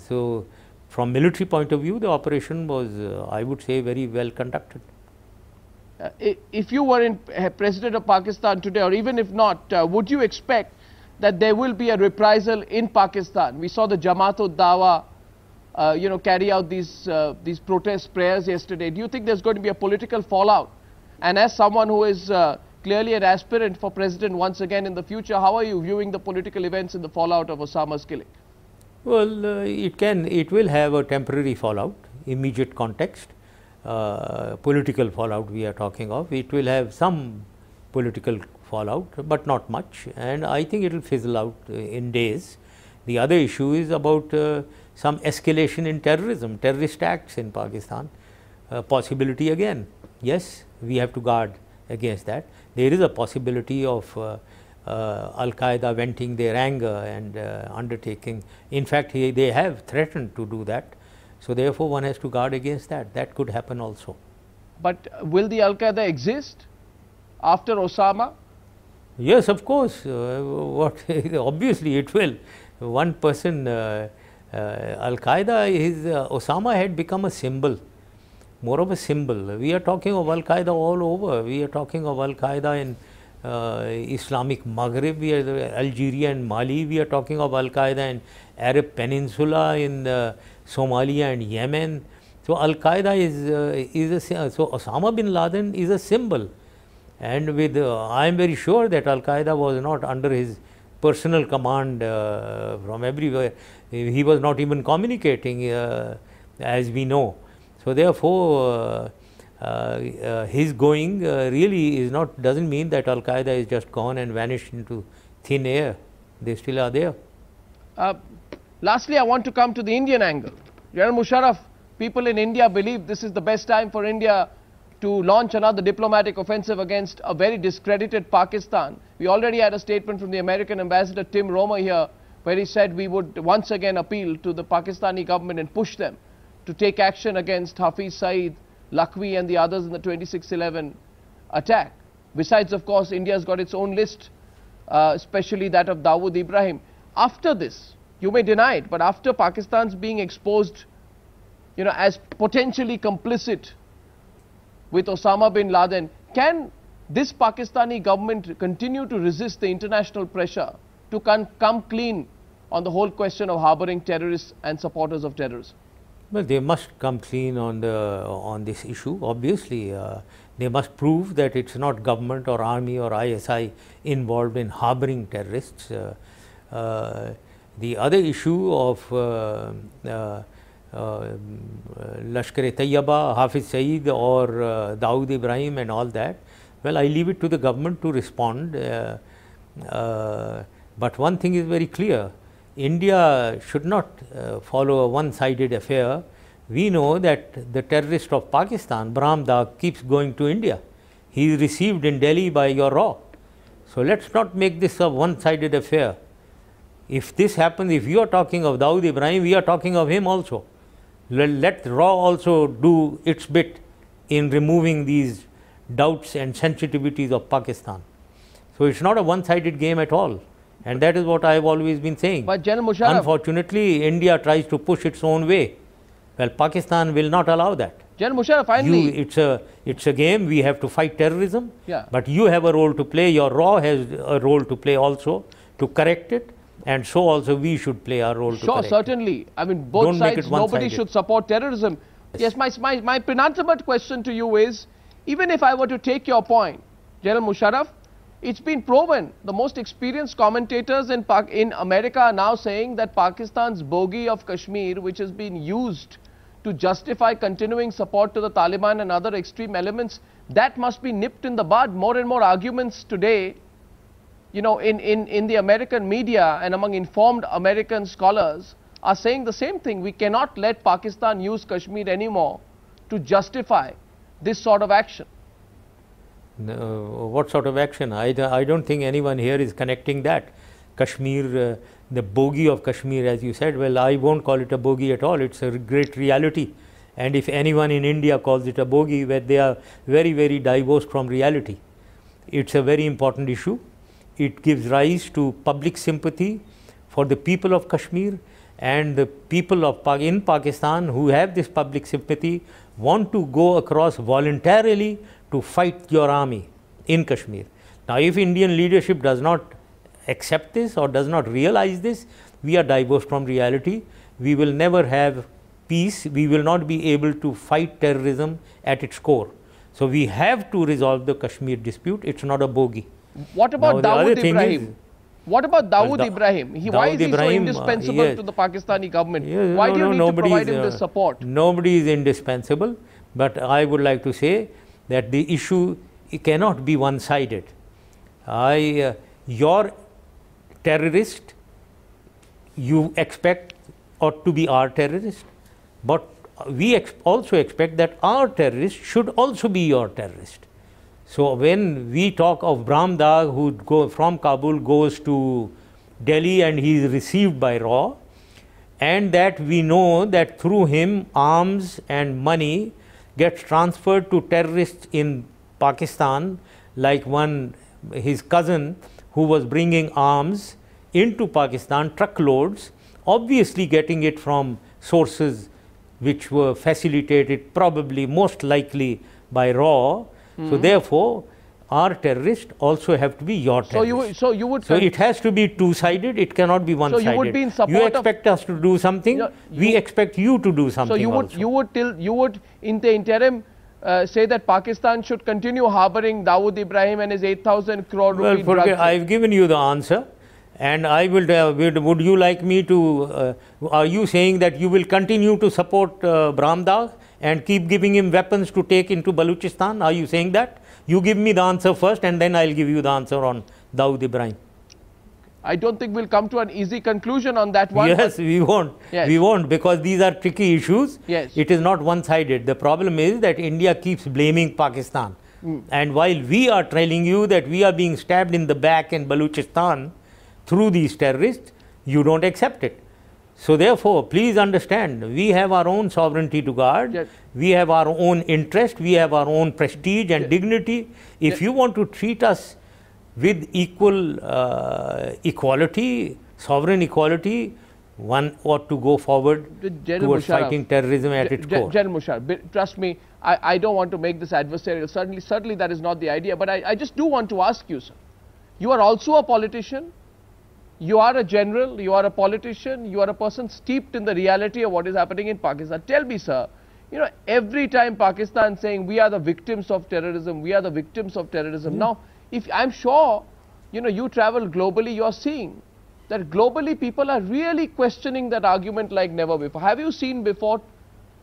So, from military point of view, the operation was, I would say, very well conducted. If you were President of Pakistan today, or even if not, would you expect that there will be a reprisal in Pakistan? We saw the Jamaat-ud-Dawa, carry out these protest prayers yesterday. Do you think there's going to be a political fallout? And as someone who is clearly an aspirant for president once again in the future, how are you viewing the political events in the fallout of Osama's killing? Well, it will have a temporary fallout, immediate context, political fallout we are talking of. It will have some political fallout, but not much, and I think it will fizzle out in days. The other issue is about some escalation in terrorism, terrorist acts in Pakistan, possibility again. Yes, we have to guard against that. There is a possibility of Al-Qaeda venting their anger and undertaking. In fact, they have threatened to do that. So, therefore, one has to guard against that. That could happen also. But will the Al-Qaeda exist after Osama? Yes, of course. Obviously, it will. One person, Al-Qaeda, Osama had become a symbol, more of a symbol. We are talking of Al-Qaeda all over. We are talking of Al-Qaeda in Islamic Maghreb, Algeria and Mali. We are talking of Al-Qaeda in Arab Peninsula, in Somalia and Yemen. So, Al-Qaeda so Osama bin Laden is a symbol, and with I am very sure that Al-Qaeda was not under his personal command from everywhere. He was not even communicating as we know. So, therefore, his going really doesn't mean that Al-Qaeda is just gone and vanished into thin air. They still are there. Lastly, I want to come to the Indian angle. General Musharraf, people in India believe this is the best time for India to launch another diplomatic offensive against a very discredited Pakistan. We already had a statement from the American ambassador Tim Romer here, where he said we would once again appeal to the Pakistani government and push them to take action against Hafiz Saeed, Lakhvi and the others in the 26/11 attack. Besides, of course, India has got its own list, especially that of Dawood Ibrahim. After this, you may deny it, but after Pakistan's being exposed, as potentially complicit with Osama bin Laden, can this Pakistani government continue to resist the international pressure to come clean on the whole question of harboring terrorists and supporters of terrorism? Well, they must come clean on this issue. Obviously, they must prove that it's not government or army or ISI involved in harboring terrorists. The other issue of Lashkar-e-Tayyaba, Hafiz Saeed or Dawood Ibrahim and all that, well, I leave it to the government to respond. But one thing is very clear. India should not follow a one-sided affair. We know that the terrorist of Pakistan, Brahm Dag, keeps going to India. He is received in Delhi by your RAW. So, let us not make this a one-sided affair. If this happens, if you are talking of Dawood Ibrahim, we are talking of him also. Let RAW also do its bit in removing these doubts and sensitivities of Pakistan. So, it is not a one-sided game at all. And that is what I have always been saying. But General Musharraf, unfortunately, India tries to push its own way. Well, Pakistan will not allow that. General Musharraf, finally, it's a game. We have to fight terrorism. Yeah. But you have a role to play. Your RAW has a role to play also to correct it. And so also we should play our role to correct it. Sure, certainly. I mean, both sides, nobody should support terrorism. Yes, my penultimate question to you is, even if I were to take your point, General Musharraf, it's been proven, the most experienced commentators in America are now saying that Pakistan's bogey of Kashmir, which has been used to justify continuing support to the Taliban and other extreme elements, that must be nipped in the bud. More and more arguments today, in the American media and among informed American scholars are saying the same thing. We cannot let Pakistan use Kashmir anymore to justify this sort of action. What sort of action? I don't think anyone here is connecting that. Kashmir, the bogey of Kashmir, as you said, well, I won't call it a bogey at all. It's a great reality. And if anyone in India calls it a bogey, where they are very, very divorced from reality. It's a very important issue. It gives rise to public sympathy for the people of Kashmir, and the people of in Pakistan who have this public sympathy want to go across voluntarily to fight your army in Kashmir. Now, if Indian leadership does not accept this or does not realize this, we are divorced from reality. We will never have peace. We will not be able to fight terrorism at its core. So, we have to resolve the Kashmir dispute. It's not a bogey. What about Dawood Ibrahim? What about Dawood Ibrahim? Why is he so indispensable to the Pakistani government? Why do you need to provide him this support? Nobody is indispensable, but I would like to say that the issue cannot be one-sided. Your terrorist, you expect ought to be our terrorist, but we also expect that our terrorist should also be your terrorist. So, when we talk of Brahm Dag, who from Kabul goes to Delhi and he is received by RAW, and that we know that through him arms and money gets transferred to terrorists in Pakistan, like his cousin who was bringing arms into Pakistan, truckloads, obviously getting it from sources which were facilitated probably most likely by RAW. So, therefore, our terrorists also have to be your terrorists. So it has to be two-sided, it cannot be one-sided. So you would be in support you expect us to do something, we expect you to do something. So you would in the interim say that Pakistan should continue harboring Dawood Ibrahim and his 8,000 crore rupee drug. I've given you the answer, and I will. Would you like me to? Are you saying that you will continue to support Brahm Dag and keep giving him weapons to take into Balochistan? Are you saying that? You give me the answer first, and then I'll give you the answer on Dawood Ibrahim. I don't think we'll come to an easy conclusion on that one. Yes, we won't. Yes. We won't, because these are tricky issues. Yes. It is not one-sided. The problem is that India keeps blaming Pakistan. And while we are telling you that we are being stabbed in the back in Balochistan through these terrorists, you don't accept it. So therefore, please understand, we have our own sovereignty to guard. Yes. We have our own interest. We have our own prestige and dignity. If you want to treat us with equal equality, sovereign equality, one ought to go forward towards fighting terrorism at its core. General Musharraf, trust me, I don't want to make this adversarial. Certainly that is not the idea. But I just do want to ask you, sir. You are also a politician. You are a general. You are a politician. You are a person steeped in the reality of what is happening in Pakistan. Tell me, sir, you know, every time Pakistan saying we are the victims of terrorism, we are the victims of terrorism. Now, if I'm sure, you know, you travel globally, you're seeing that globally people are really questioning that argument like never before. Have you seen before,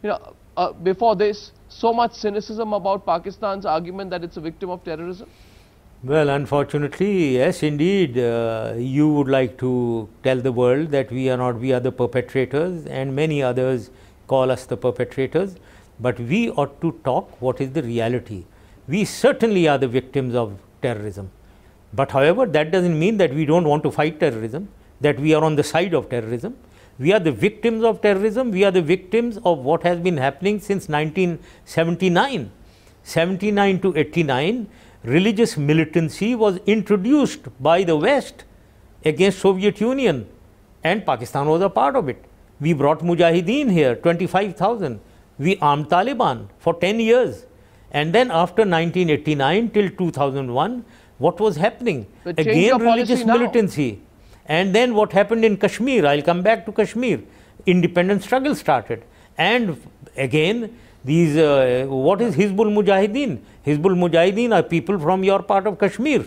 you know, before this, so much cynicism about Pakistan's argument that it's a victim of terrorism? Well, unfortunately, yes, indeed, you would like to tell the world that we are not, we are the perpetrators, and many others call us the perpetrators, but we ought to talk what is the reality. We certainly are the victims of terrorism. But however, that doesn't mean that we don't want to fight terrorism, that we are on the side of terrorism. We are the victims of terrorism. We are the victims of what has been happening since 1979. 79 to 89, religious militancy was introduced by the West against Soviet Union, and Pakistan was a part of it. We brought Mujahideen here, 25,000. We armed Taliban for 10 years. And then after 1989 till 2001, what was happening? Again, religious militancy. And then what happened in Kashmir? I'll come back to Kashmir. Independent struggle started. And again, these, what is Hizbul Mujahideen? Hizbul Mujahideen are people from your part of Kashmir.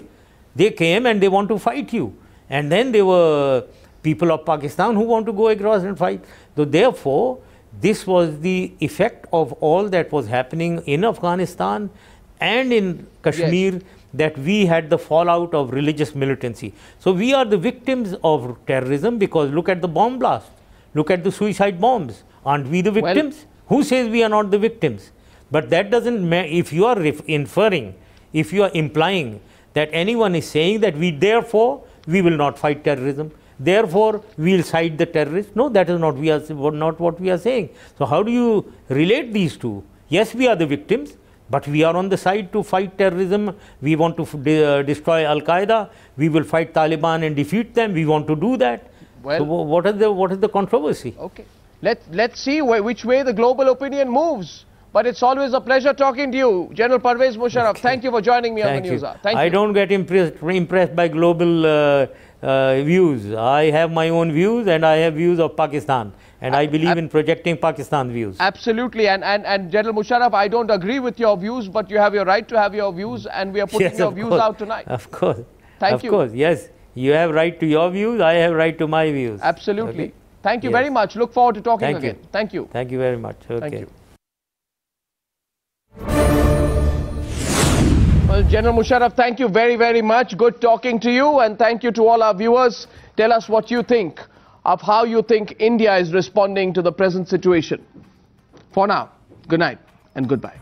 They came and they want to fight you. And then there were people of Pakistan who want to go across and fight. So therefore, this was the effect of all that was happening in Afghanistan and in Kashmir, yes, that we had the fallout of religious militancy. So we are the victims of terrorism, because look at the bomb blast, look at the suicide bombs. Aren't we the victims? Well, who says we are not the victims? But that doesn't matter. If you are inferring, if you are implying that anyone is saying that we therefore we will not fight terrorism, therefore we will side the terrorists. No, that is not what we are saying. So how do you relate these two? Yes, we are the victims, but we are on the side to fight terrorism. We want to destroy Al-Qaeda. We will fight Taliban and defeat them. We want to do that. Well, so what is the controversy? okay. Let's see which way the global opinion moves. But it's always a pleasure talking to you, General Parvez Musharraf. Okay. Thank you for joining me on the Thank news. you. Thank you. I don't get impressed by global views. I have my own views, and I have views of Pakistan, and I believe in projecting Pakistan views. Absolutely, and General Musharraf, I don't agree with your views, but you have your right to have your views, and we are putting your views out tonight. Of course. Thank you. Of course, yes. You have right to your views, I have right to my views. Absolutely. Okay? Thank you Yes. very much. Look forward to talking Thank again. you. Thank you. Thank you very much. Okay. Thank you. Well, General Musharraf, thank you very, very much. Good talking to you, and thank you to all our viewers. Tell us what you think of how you think India is responding to the present situation. For now, good night and goodbye.